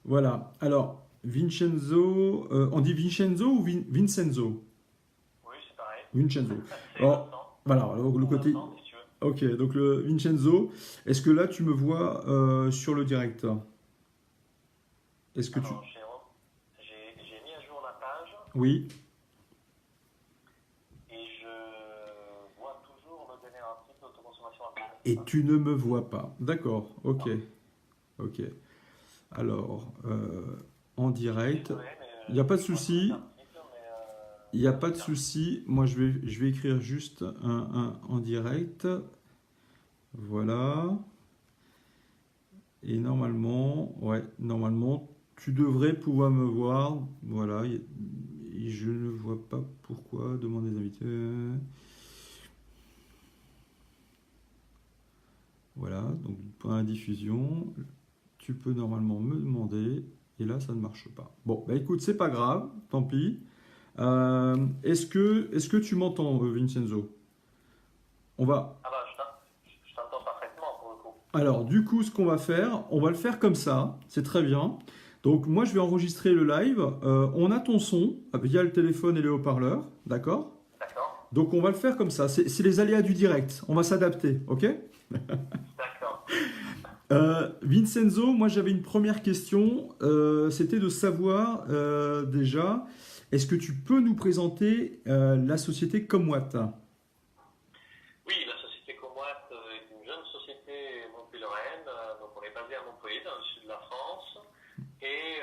Voilà. Alors, Vincenzo, on dit Vincenzo ou Vincenzo? Oui, c'est pareil. Vincenzo. C'est Alors, Vincent. voilà, alors, le Ou côté. Vincent, si tu veux. Ok, donc le Vincenzo, est-ce que là tu me vois sur le direct? Est-ce que tu. Alors, j'ai mis à jour la page Oui, et je vois toujours le dernier article d'autoconsommation et intéressante. tu ne me vois pas. D'accord, ok, Non, ok. Alors, en je suis direct, désolé, mais il n'y a pas de je vois tous les souci. articles, mais Il n'y a pas pas de celui-là. souci. Moi, je vais écrire juste un en direct. Voilà. Et normalement, ouais, normalement, tu devrais pouvoir me voir. Voilà. Et je ne vois pas pourquoi. Demande des invités. Voilà. Donc, pour la diffusion, tu peux normalement me demander. Et là, ça ne marche pas. Bon, bah écoute, c'est pas grave. Tant pis. Est-ce que tu m'entends, Vincenzo? On va. Ah bah, je t'entends parfaitement pour le coup. Alors, du coup, ce qu'on va faire, on va le faire comme ça. C'est très bien. Donc, moi, je vais enregistrer le live. On a ton son via le téléphone et les haut-parleurs. D'accord? D'accord? Donc, on va le faire comme ça. C'est les aléas du direct. On va s'adapter. OK? D'accord. Vincenzo, moi, j'avais une première question. C'était de savoir déjà, est-ce que tu peux nous présenter la société Comwatt? Oui, la société Comwatt est une jeune société montpelliéraine. Donc, on est basé à Montpellier, dans le sud de la France. Et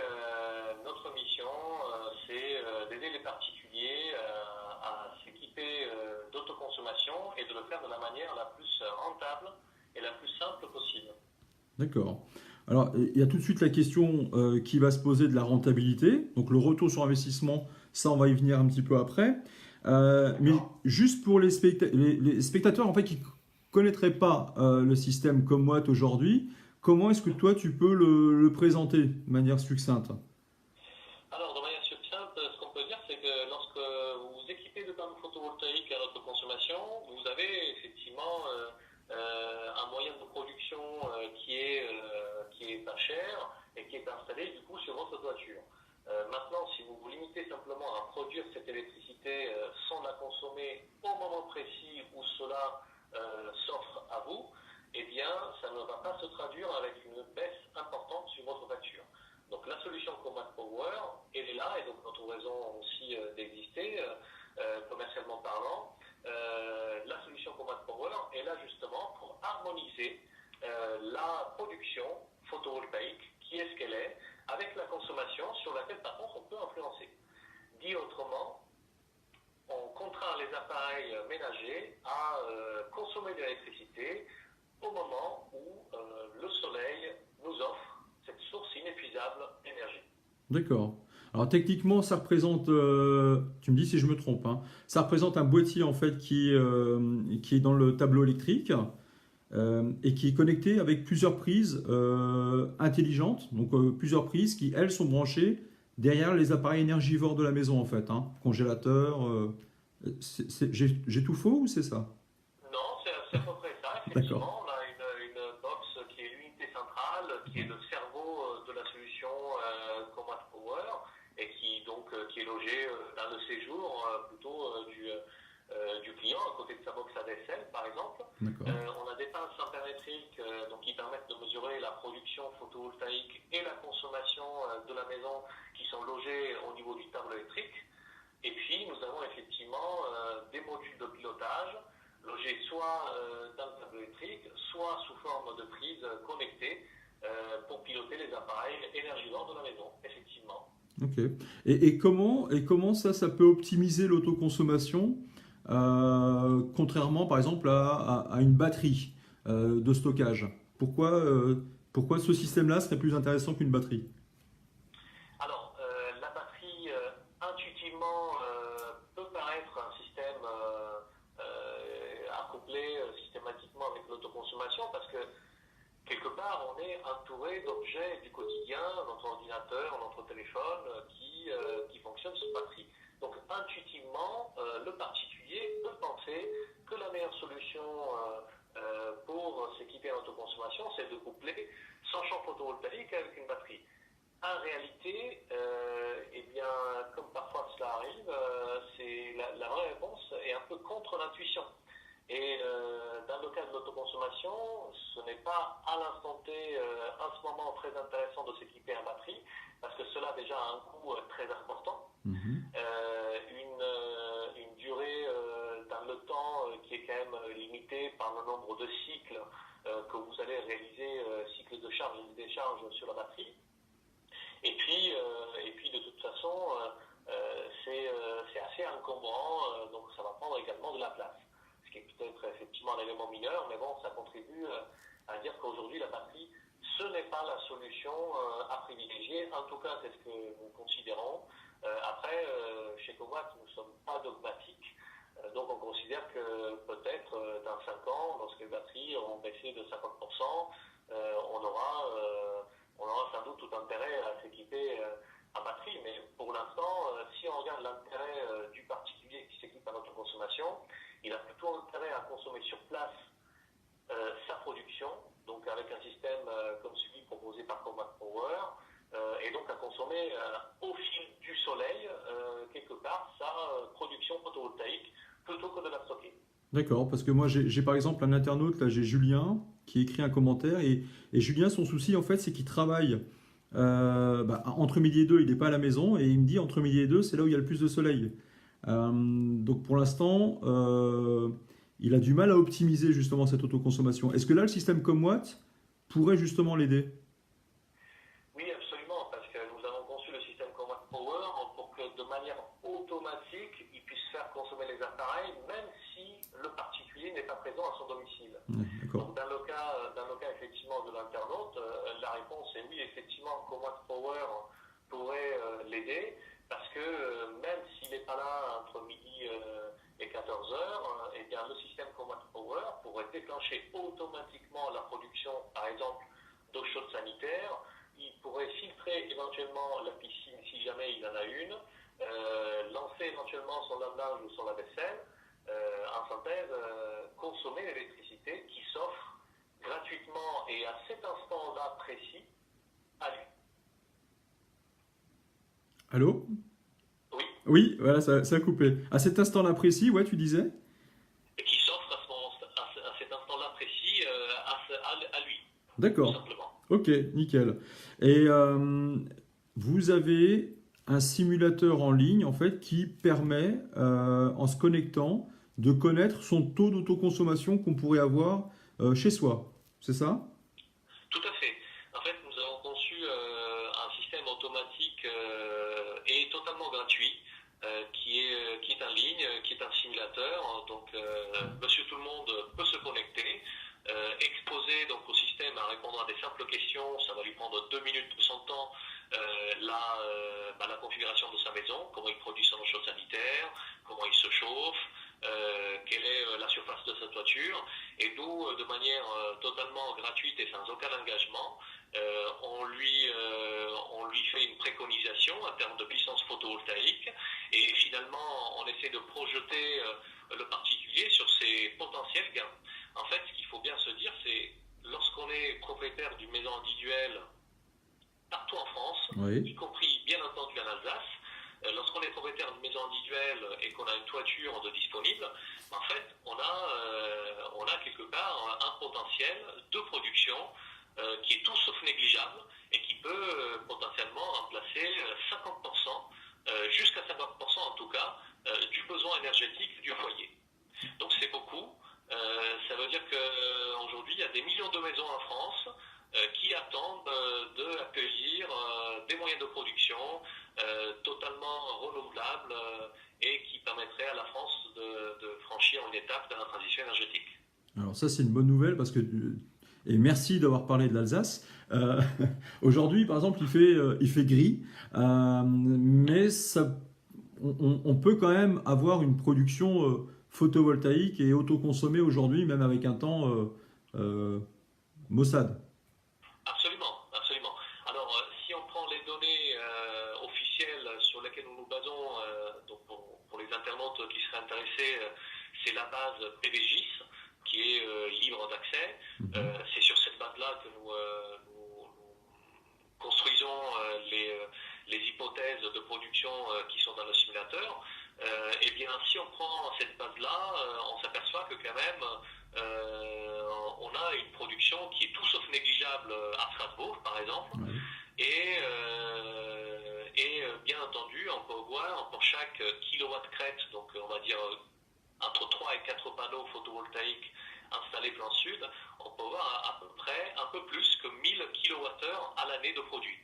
notre mission, c'est d'aider les particuliers à s'équiper d'autoconsommation et de le faire de la manière la plus rentable et la plus simple possible. D'accord. Alors, il y a tout de suite la question qui va se poser de la rentabilité. Donc, le retour sur investissement, ça, on va y venir un petit peu après. Mais D'accord? juste pour les spectateurs, en fait, qui ne connaîtraient pas le système comme Watt aujourd'hui, comment est-ce que toi, tu peux le présenter de manière succincte? Alors, de manière succincte, ce qu'on peut dire, c'est que lorsque vous vous équipez de panneaux photovoltaïques à autoconsommation, vous avez effectivement un moyen de production qui est pas cher et qui est installé du coup sur votre toiture. Maintenant, si vous vous limitez simplement à produire cette électricité sans la consommer au moment précis où cela s'offre à vous, eh bien, ça ne va pas se traduire avec une baisse importante sur votre facture. Donc la solution Command Power, elle est là, et donc notre raison aussi d'exister, commercialement parlant. La solution Command Power est là justement pour harmoniser la production photovoltaïque, qui est ce qu'elle est, avec la consommation sur laquelle par contre on peut influencer. Dit autrement, on contraint les appareils ménagers à consommer de l'électricité au moment où le soleil nous offre cette source inépuisable d'énergie. D'accord. Alors, techniquement, ça représente, tu me dis si je me trompe, hein, ça représente un boîtier, en fait, qui est dans le tableau électrique. Et qui est connecté avec plusieurs prises intelligentes, donc plusieurs prises qui, elles, sont branchées derrière les appareils énergivores de la maison, en fait, hein. Congélateur. J'ai tout faux ou c'est ça? Non, c'est à peu près ça, D'accord. effectivement. On a une box qui est l'unité centrale, qui est le cerveau de la solution Command Power, et qui, donc, qui est logé dans le séjour plutôt du client, à côté de sa box ADSL, par exemple. D'accord. On a des pinces synthérétriques donc, qui permettent de mesurer la production photovoltaïque et la consommation de la maison qui sont logées au niveau du tableau électrique. Et puis, nous avons effectivement des modules de pilotage logés soit dans le tableau électrique, soit sous forme de prise connectée pour piloter les appareils énergivores de la maison, effectivement. Ok. Et comment ça peut optimiser l'autoconsommation, contrairement, par exemple, à une batterie de stockage? Pourquoi ce système-là serait plus intéressant qu'une batterie? Alors, la batterie, intuitivement, peut paraître un système accouplé systématiquement avec l'autoconsommation parce que quelque part, on est entouré d'objets du quotidien, notre ordinateur, notre téléphone, qui fonctionnent sous batterie. Donc, intuitivement, le particulier peut penser que la meilleure solution pour s'équiper en autoconsommation, c'est de coupler son champ photovoltaïque avec une batterie. En réalité, eh bien, comme parfois cela arrive, la vraie réponse est un peu contre l'intuition. Et dans le cas de l'autoconsommation, ce n'est pas à l'instant T, en ce moment, très intéressant de s'équiper en batterie, parce que cela déjà a un coût très important. Mhm. Une durée dans le temps qui est quand même limitée par le nombre de cycles que vous allez réaliser, cycles de charge et de décharge sur la batterie. Et puis de toute façon, c'est assez encombrant, donc ça va prendre également de la place. Ce qui est peut-être effectivement un élément mineur, mais bon, ça contribue à dire qu'aujourd'hui, la batterie, ce n'est pas la solution à privilégier. En tout cas, c'est ce que nous considérons. Après, chez Comac, nous ne sommes pas dogmatiques. Donc on considère que peut-être dans 5 ans, lorsque les batteries auront baissé de 50%, on aura sans doute tout intérêt à s'équiper en batterie. Mais pour l'instant, si on regarde l'intérêt du particulier qui s'équipe en autoconsommation, il a plutôt intérêt à consommer sur place sa production, donc avec un système comme celui proposé par Comac Power, et donc à consommer au fil du soleil, quelque part, sa production photovoltaïque, plutôt que de la stocker. D'accord, parce que moi j'ai par exemple un internaute, là j'ai Julien, qui écrit un commentaire, et Julien, son souci en fait, c'est qu'il travaille entre midi et deux, il n'est pas à la maison, et il me dit entre midi et deux, c'est là où il y a le plus de soleil. Donc pour l'instant, il a du mal à optimiser justement cette autoconsommation. Est-ce que là, le système Comwatt pourrait justement l'aider? Oui, absolument, parce que nous avons conçu le système Comac Power pour que de manière automatique, il puisse faire consommer les appareils, même si le particulier n'est pas présent à son domicile. Ouais, d'accord. Donc dans le cas effectivement de l'internaute, la réponse est oui, effectivement, Comac Power pourrait l'aider, parce que même s'il n'est pas là entre midi et 14 heures, eh bien, le système Comac Power pourrait déclencher automatiquement la production, par exemple, d'eau chaude sanitaire. Il pourrait filtrer éventuellement la piscine si jamais il en a une, lancer éventuellement son lave-linge ou son lave-vaisselle, en synthèse, consommer l'électricité qui s'offre gratuitement et à cet instant-là précis à lui. Allô? Oui, Oui, voilà, ça a coupé. À cet instant-là précis, ouais, tu disais? et qui s'offre à cet instant-là précis à lui, tout D'accord. simplement. Ok, nickel. Et vous avez un simulateur en ligne en fait qui permet, en se connectant, de connaître son taux d'autoconsommation qu'on pourrait avoir chez soi. C'est ça? Tout à fait. En fait, nous avons conçu un système automatique et totalement gratuit qui est en ligne, qui est un simulateur. Donc, monsieur tout le monde peut se connecter, exposer donc au système à répondre à des simples questions. Ça va lui prendre 2 minutes de son temps. La configuration de sa maison, comment il produit son eau chaude sanitaire, comment il se chauffe, quelle est la surface de sa toiture, et nous, de manière totalement gratuite et sans aucun engagement, on lui fait une préconisation en termes de puissance photovoltaïque, et finalement on essaie de projeter le particulier sur ses potentiels gains. En fait, ce qu'il faut bien se dire, c'est lorsqu'on est propriétaire d'une maison individuelle partout en France, Oui. y compris bien entendu en Alsace, lorsqu'on est propriétaire d'une maison individuelle et qu'on a une toiture de disponible, en fait, on a quelque part un potentiel de production qui est tout sauf négligeable et qui peut potentiellement remplacer 50%, jusqu'à 50% en tout cas, du besoin énergétique du foyer. Donc c'est beaucoup. Ça veut dire qu'aujourd'hui, il y a des millions de maisons en France qui attendent d'accueillir des moyens de production totalement renouvelables et qui permettraient à la France de franchir une étape dans la transition énergétique. Alors ça, c'est une bonne nouvelle parce que et merci d'avoir parlé de l'Alsace. Euh, Aujourd'hui, par exemple, il fait gris, mais ça, on peut quand même avoir une production photovoltaïque et autoconsommée aujourd'hui, même avec un temps euh, maussade. Absolument, absolument. Alors, si on prend les données officielles sur lesquelles nous nous basons, donc pour les internautes qui seraient intéressés, c'est la base PVGIS qui est libre d'accès. Mhm. C'est sur cette base-là que nous construisons hypothèses de production qui sont dans le simulateur, eh bien, si on prend cette base-là, on s'aperçoit que quand même, on a une production qui est tout sauf négligeable à Strasbourg, par exemple. Ouais. Et bien entendu, on peut voir pour chaque kilowatt crête, donc on va dire entre 3 et 4 panneaux photovoltaïques installés plan sud, on peut voir à peu près un peu plus que 1000 kWh à l'année de produits.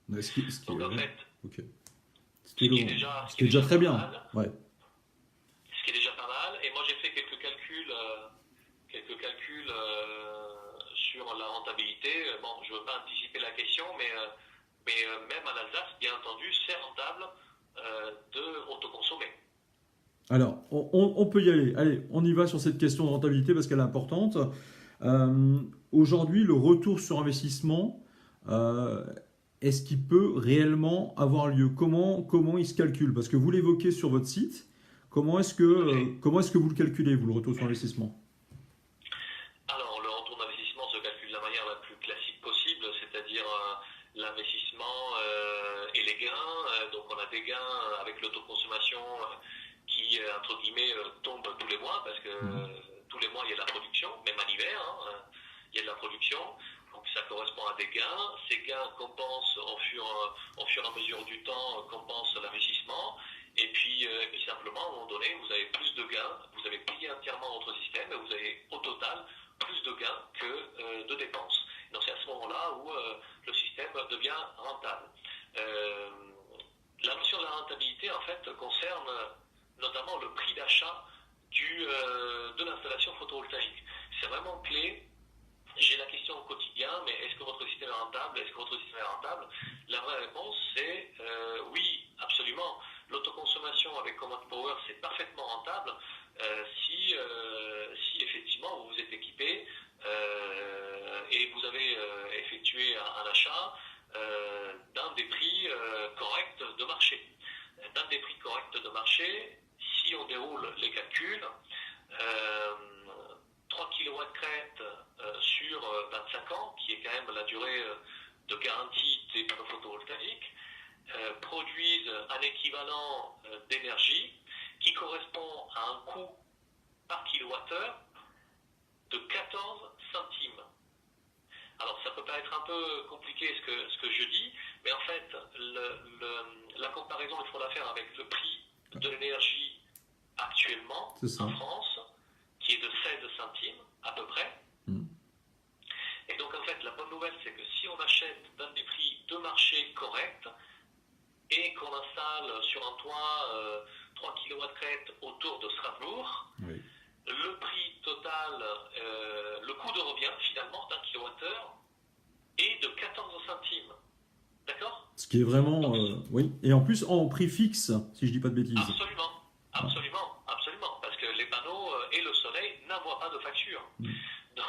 Donc en fait, okay. ce qui est déjà très bien. Mal, ouais. Ce qui est déjà pas mal. Et moi j'ai fait quelques calculs sur la rentabilité. Bon, je ne veux pas anticiper la question, mais même en Alsace, bien entendu, c'est rentable d'autoconsommer. Alors, on peut y aller. Allez, on y va sur cette question de rentabilité parce qu'elle est importante. Aujourd'hui, le retour sur investissement, est-ce qu'il peut réellement avoir lieu? Comment il se calcule? Parce que vous l'évoquez sur votre site. Comment est-ce que vous le calculez, vous, le retour sur investissement? Alors, le retour d'investissement se calcule de la manière la plus classique possible, c'est-à-dire l'investissement et les gains. Donc, on a des gains avec l'autoconsommation qui, entre guillemets, tombent tous les mois, parce que tous les mois, il y a de la production, même en hiver, il y a de la production. Donc, ça correspond à des gains. Ces gains compensent au fur et à mesure du temps, compensent l'investissement. Et puis simplement, à un moment donné, vous avez plus de gains, vous avez payé entièrement votre système, et vous avez au total plus de gains que de dépenses. Donc c'est à ce moment-là où le système devient rentable. La notion de la rentabilité, en fait, concerne notamment le prix d'achat de l'installation photovoltaïque. C'est vraiment clé. J'ai la question au quotidien, mais est-ce que votre système est rentable? Est-ce que votre système est rentable? La vraie réponse, c'est oui, absolument. L'autoconsommation avec Command Power, c'est parfaitement rentable si effectivement vous vous êtes équipé et vous avez effectué un achat dans des prix corrects de marché. Dans des prix corrects de marché, si on déroule les calculs, 3 kW crête sur 25 ans, qui est quand même la durée de garantie des panneaux photovoltaïques, produisent un équivalent d'énergie qui correspond à un coût par kilowattheure de 14 centimes. Alors ça peut paraître un peu compliqué ce que je dis, mais en fait la comparaison, il faut la faire avec le prix de l'énergie actuellement en France, qui est de 16 centimes à peu près. Et donc en fait la bonne nouvelle, c'est que si on achète dans des prix de marché corrects et qu'on installe sur un toit 3 kW crête autour de Strasbourg, le prix total, le coût de revient finalement d'un kilowattheure est de 14 centimes. D'accord? Ce qui est vraiment... oui. Et en plus en prix fixe, si je dis pas de bêtises. Absolument. Parce que les panneaux et le soleil n'envoient pas de facture. Donc,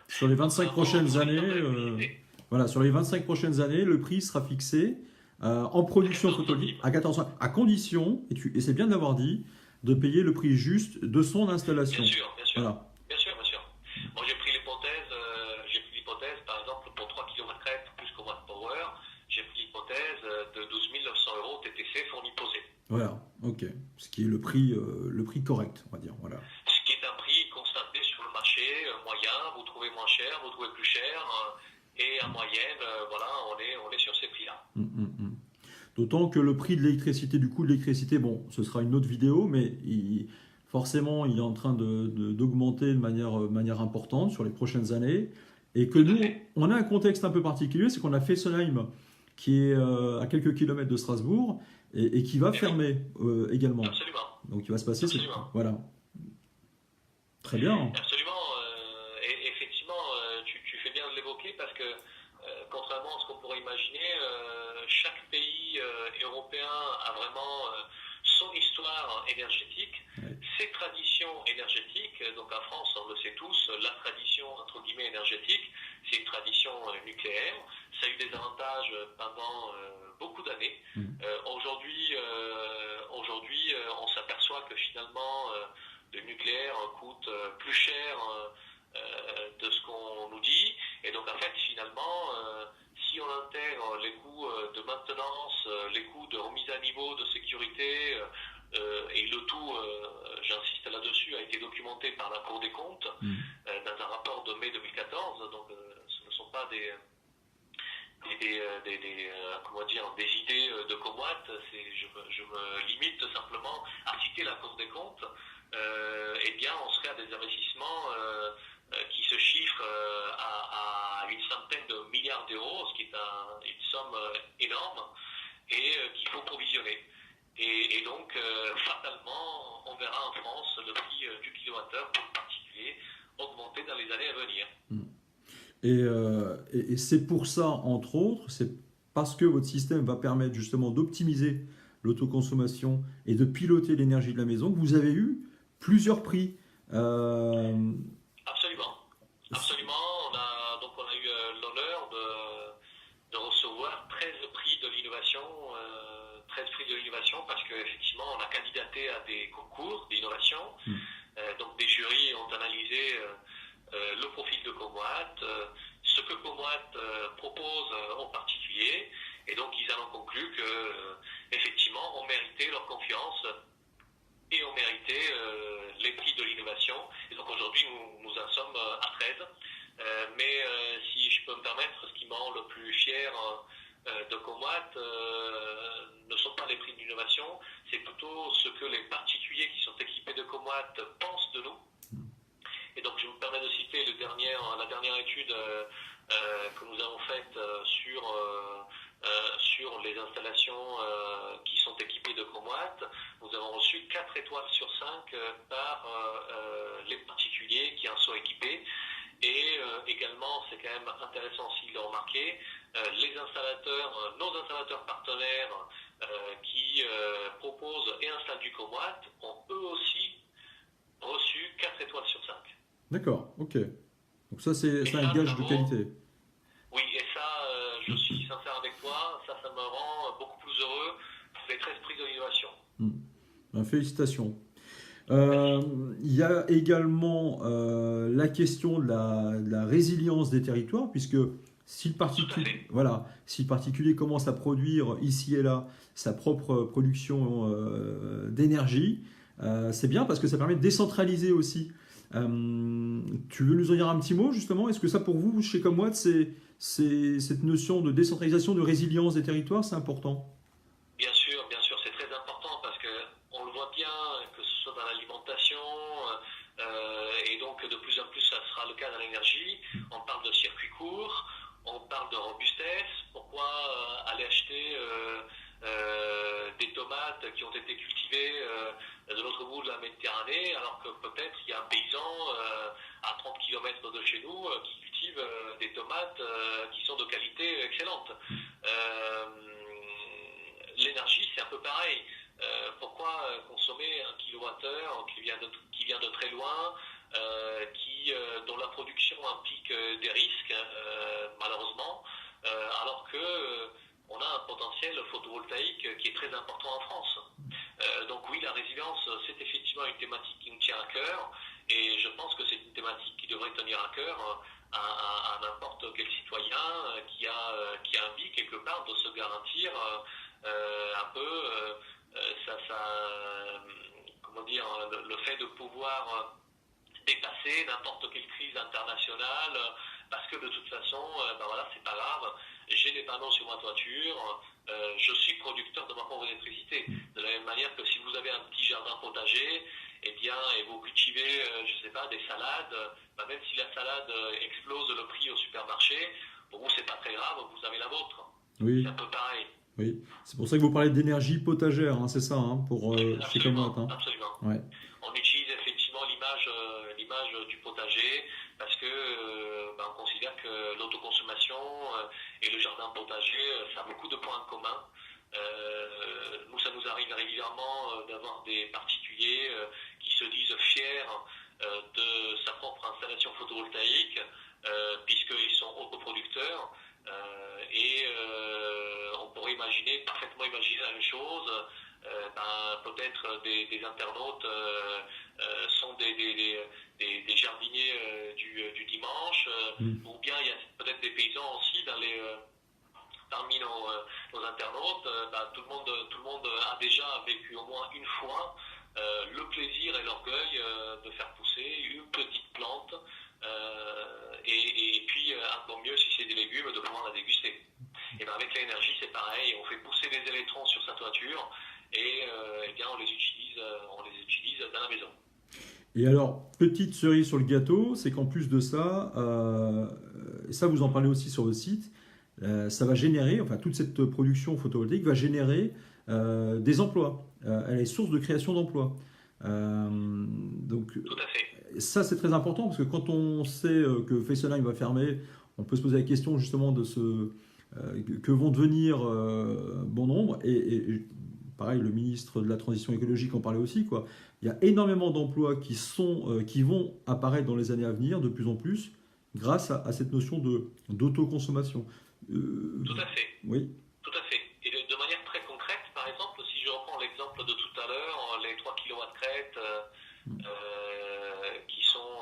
sur les 25 prochaines années, voilà, sur les 25 prochaines années, le prix sera fixé en production photovoltaïque à 14 centimes, à condition, et c'est bien de l'avoir dit, de payer le prix juste de son installation. Bien sûr. Voilà. Bien sûr. Moi, j'ai pris l'hypothèse, par exemple, pour 3 kW crête plus Command Power, j'ai pris l'hypothèse de 12 900 € TTC fourni posé. Voilà, ok. Ce qui est le prix correct, on va dire. Voilà. Ce qui est un prix constaté sur le marché moyen, vous trouvez moins cher, vous trouvez plus cher, et en moyenne, voilà, on est sur ces prix-là. D'autant que le prix de l'électricité, du coût de l'électricité, bon, ce sera une autre vidéo, mais forcément, il est en train d'augmenter de manière importante sur les prochaines années. Et que nous, on a un contexte un peu particulier, c'est qu'on a Fessenheim, qui est à quelques kilomètres de Strasbourg, et qui va fermer également. Absolument. Donc il va se passer... Voilà. Très bien. Absolument. Et effectivement, tu fais bien de l'évoquer parce que, contrairement à ce qu'on pourrait imaginer, chaque pays européen a vraiment son histoire énergétique, ses traditions énergétiques. Donc en France, on le sait tous, la tradition entre guillemets énergétique, c'est une tradition nucléaire. Ça a eu des avantages pendant beaucoup d'années. Aujourd'hui, on s'aperçoit que finalement, le nucléaire coûte plus cher de ce qu'on nous dit. Et donc en fait, finalement, si si on intègre les coûts de maintenance, les coûts de remise à niveau, de sécurité, et le tout, j'insiste là-dessus, a été documenté par la Cour des comptes dans un rapport de mai 2014, donc ce ne sont pas des idées de Comwatt, je me limite simplement à citer la Cour des comptes, eh bien on serait à des investissements qui se chiffrent à une centaine de milliards d'euros, ce qui est une somme énorme, et qu'il faut provisionner. Et donc, fatalement, on verra en France le prix du kilowattheure pour le particulier augmenter dans les années à venir. Et c'est pour ça, entre autres, c'est parce que votre système va permettre justement d'optimiser l'autoconsommation et de piloter l'énergie de la maison que vous avez eu plusieurs prix. Absolument. Absolument. On a eu l'honneur de recevoir 13 prix de l'innovation. 13 prix de l'innovation parce qu'effectivement, on a candidaté à des concours d'innovation. Donc, des jurys ont analysé le profil de Comwatt, ce que Comwatt propose aux particuliers, et donc ils en ont conclu que effectivement on méritait leur confiance et on méritait les prix de l'innovation. Et donc aujourd'hui nous en sommes à 13. Mais si je peux me permettre, ce qui me rend le plus fier de Comwatt ne sont pas les prix d'innovation, c'est plutôt ce que les particuliers qui sont équipés de Comwatt pensent de nous. Et donc je me permets de citer la dernière étude que nous avons faite sur les installations qui sont équipées de Comwatt. Nous avons reçu 4 étoiles sur 5 par les particuliers qui en sont équipés. Et également, c'est quand même intéressant aussi de le remarquer, nos installateurs partenaires qui proposent et installent du Comwatt ont eux aussi reçu 4 étoiles sur 5. D'accord, ok. Donc ça, c'est un gage de qualité. Oui, et ça, je suis sincère avec toi, ça me rend beaucoup plus heureux pour les 13 prix de l'innovation. Ben, félicitations. Il y a également la question de la résilience des territoires, puisque si le particulier commence à produire ici et là sa propre production d'énergie, c'est bien parce que ça permet de décentraliser aussi. Tu veux nous en dire un petit mot justement? Est-ce que ça pour vous, chez Comwatt, c'est cette notion de décentralisation, de résilience des territoires, c'est important? Bien sûr, c'est très important parce qu'on le voit bien, que ce soit dans l'alimentation, et donc de plus en plus ça sera le cas dans l'énergie. On parle de circuits courts, on parle de robustesse. Pourquoi aller acheter des tomates qui ont été cultivées de l'autre bout de la Méditerranée, alors que peut-être il y a un paysan à 30 km de chez nous qui cultive des tomates qui sont de qualité excellente. L'énergie, c'est un peu pareil. Pourquoi consommer un kilowattheure qui vient de très loin, dont la production implique des risques, malheureusement, alors que on a un potentiel photovoltaïque qui est très important en France. Donc oui, la résilience, c'est effectivement une thématique qui nous tient à cœur, et je pense que c'est une thématique qui devrait tenir à cœur à n'importe quel citoyen qui a envie quelque part de se garantir un peu le fait de pouvoir dépasser n'importe quelle crise internationale, parce que de toute façon, c'est pas grave, j'ai des panneaux sur ma toiture, je suis producteur de ma propre électricité. De la même manière que si vous avez un petit jardin potager, et vous cultivez, des salades, même si la salade explose le prix au supermarché, pour vous c'est pas très grave, vous avez la vôtre. Oui. C'est un peu pareil. Oui, c'est pour ça que vous parlez d'énergie potagère, hein, c'est ça, hein, pour chez Comwatt. Absolument. Ouais. On utilise effectivement l'image du potager parce que on considère que l'autoconsommation et le jardin potager, ça a beaucoup de points communs. Nous, ça nous arrive régulièrement d'avoir des particuliers qui se disent fiers de sa propre installation photovoltaïque puisqu'ils sont autoproducteurs. On pourrait parfaitement imaginer la même chose. Peut-être des internautes sont des jardiniers du dimanche, ou bien il y a peut-être des paysans aussi aux internautes, tout le monde a déjà vécu au moins une fois le plaisir et l'orgueil de faire pousser une petite plante et puis encore mieux si c'est des légumes de pouvoir la déguster. Et bien avec l'énergie c'est pareil, on fait pousser des électrons sur sa toiture et bien on les utilise dans la maison. Et alors, petite cerise sur le gâteau, c'est qu'en plus de ça, et ça vous en parlez aussi sur le site, ça va générer, enfin toute cette production photovoltaïque va générer des emplois. Elle est source de création d'emplois. Donc Tout à fait. ça c'est très important parce que quand on sait que Fessenheim va fermer, on peut se poser la question justement de que vont devenir bon nombre et pareil le ministre de la transition écologique en parlait aussi quoi. Il y a énormément d'emplois qui vont apparaître dans les années à venir de plus en plus grâce à cette notion d'autoconsommation. Tout à fait. Oui. Tout à fait. Et de manière très concrète, par exemple, si je reprends l'exemple de tout à l'heure, les 3 kilowatts crête qui sont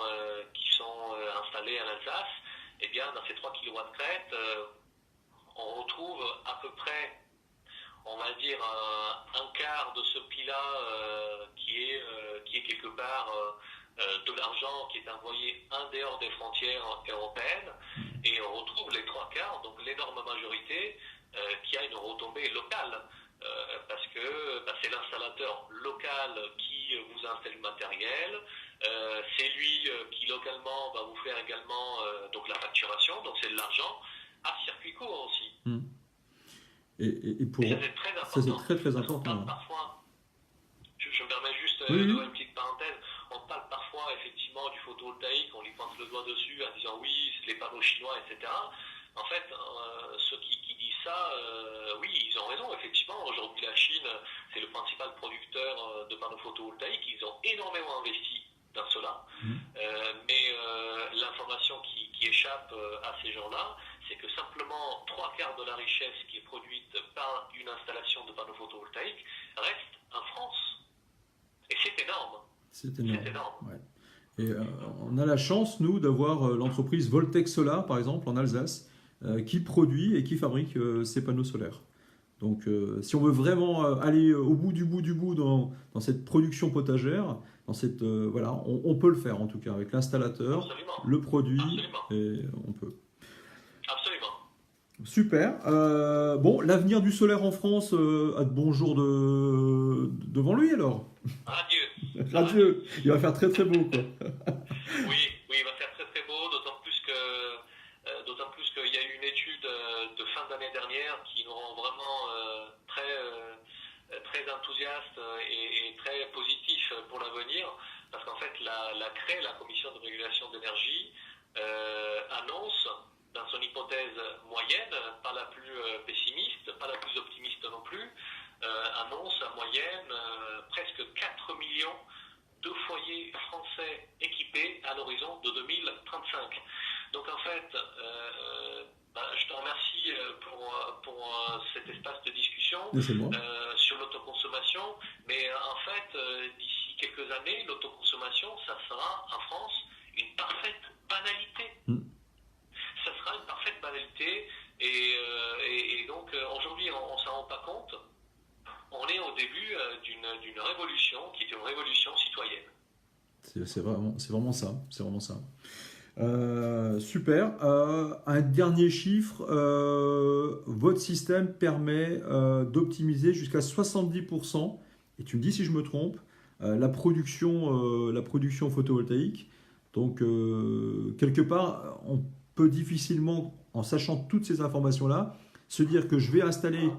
installés à l'Alsace, eh bien, dans ces 3 kilowatts crête, on retrouve à peu près, on va dire, un quart de ce prix-là qui est quelque part de l'argent qui est envoyé en dehors des frontières européennes, et on retrouve les 3 quarts, donc l'énorme majorité, qui a une retombée locale, parce que c'est l'installateur local qui vous installe le matériel, c'est lui qui localement va vous faire également donc la facturation, donc c'est de l'argent à circuit court aussi. Et pour Et ça c'est très important. ça c'est très Parce qu'on important. parle parfois, je me permets juste Oui. de faire une petite parenthèse, on parle parfois effectivement du photovoltaïque, on lui pointe le doigt dessus en disant oui, c'est les panneaux chinois, etc. En fait, ceux qui disent ça, oui, ils ont raison. Effectivement, aujourd'hui, la Chine, c'est le principal producteur de panneaux photovoltaïques. Ils ont énormément investi dans cela. Mais l'information qui échappe à ces gens-là, c'est que simplement 3 quarts de la richesse qui est produite par une installation de panneaux photovoltaïques reste en France. Et c'est énorme. C'est énorme. C'est énorme. Ouais. Et on a la chance, nous, d'avoir l'entreprise Voltec Solar, par exemple, en Alsace, qui produit et qui fabrique ces panneaux solaires. Donc, si on veut vraiment aller au bout du bout dans cette production potagère, dans cette, voilà, on peut le faire en tout cas, avec l'installateur, Absolument. le produit, Absolument. et on peut. Absolument. Super. Bon, l'avenir du solaire en France a de bons jours devant lui alors. Radieux. Radieux. Il va faire très très beau quoi. Oui, il va faire très très beau, d'autant plus qu'il y a eu une étude de fin d'année dernière qui nous rend vraiment très enthousiaste et très positif pour l'avenir, parce qu'en fait la CRE, la Commission de régulation d'énergie, annonce dans son hypothèse moyenne, pas la plus pessimiste, pas la plus optimiste non plus, annonce en moyenne presque 4 millions de foyers français équipés à l'horizon de 2035. Donc en fait, je te remercie pour cet espace de discussion sur l'autoconsommation, mais en fait, d'ici quelques années, l'autoconsommation, ça sera en France une parfaite banalité. Ça sera une parfaite banalité, et donc aujourd'hui on ne s'en rend pas compte. On est au début d'une révolution qui est une révolution citoyenne. C'est vraiment ça. C'est vraiment ça. Super. Un dernier chiffre. Votre système permet d'optimiser jusqu'à 70%, et tu me dis si je me trompe, la production photovoltaïque. Donc, quelque part, on peut difficilement, en sachant toutes ces informations-là, se dire que je vais installer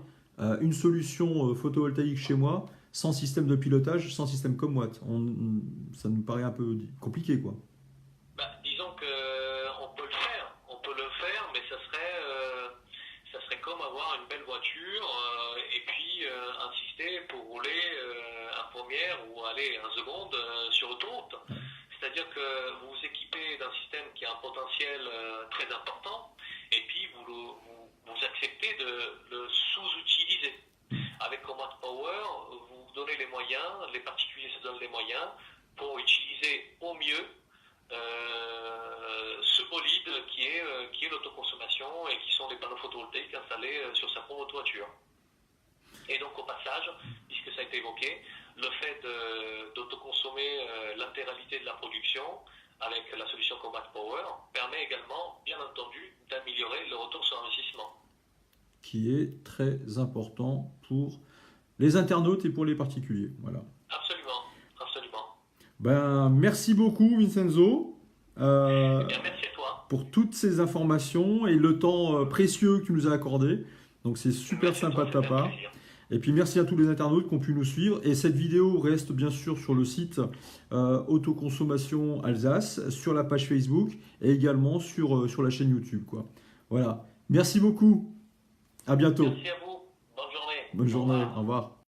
une solution photovoltaïque chez moi sans système de pilotage, sans système comme Watt. Ça nous paraît un peu compliqué, quoi. Disons qu'on peut le faire, mais ça serait comme avoir une belle voiture et puis insister pour rouler en première ou aller en seconde sur autoroute. C'est-à-dire que vous vous équipez d'un système qui a un potentiel très important, et puis vous acceptez de le sous-utiliser. Avec Combat Power, vous donnez les moyens, les particuliers se donnent les moyens pour utiliser au mieux ce solide qui est l'autoconsommation et qui sont des panneaux photovoltaïques installés sur sa propre toiture. Et donc au passage, puisque ça a été évoqué, le fait d'autoconsommer l'intégralité de la production avec la solution Combat Power permet également, bien entendu, d'améliorer le retour sur investissement. Qui est très important pour les internautes et pour les particuliers. Voilà. Absolument, absolument. Ben, merci beaucoup Vincenzo Eh bien, merci à toi. pour toutes ces informations et le temps précieux que tu nous as accordé. Donc c'est super Merci à sympa toi, de ta c'était un part. plaisir. Et puis merci à tous les internautes qui ont pu nous suivre. Et cette vidéo reste bien sûr sur le site Autoconsommation Alsace, sur la page Facebook et également sur la chaîne YouTube, quoi. Voilà. Merci beaucoup. À bientôt. Merci à vous. Bonne journée. Bonne Au journée. revoir. Au revoir.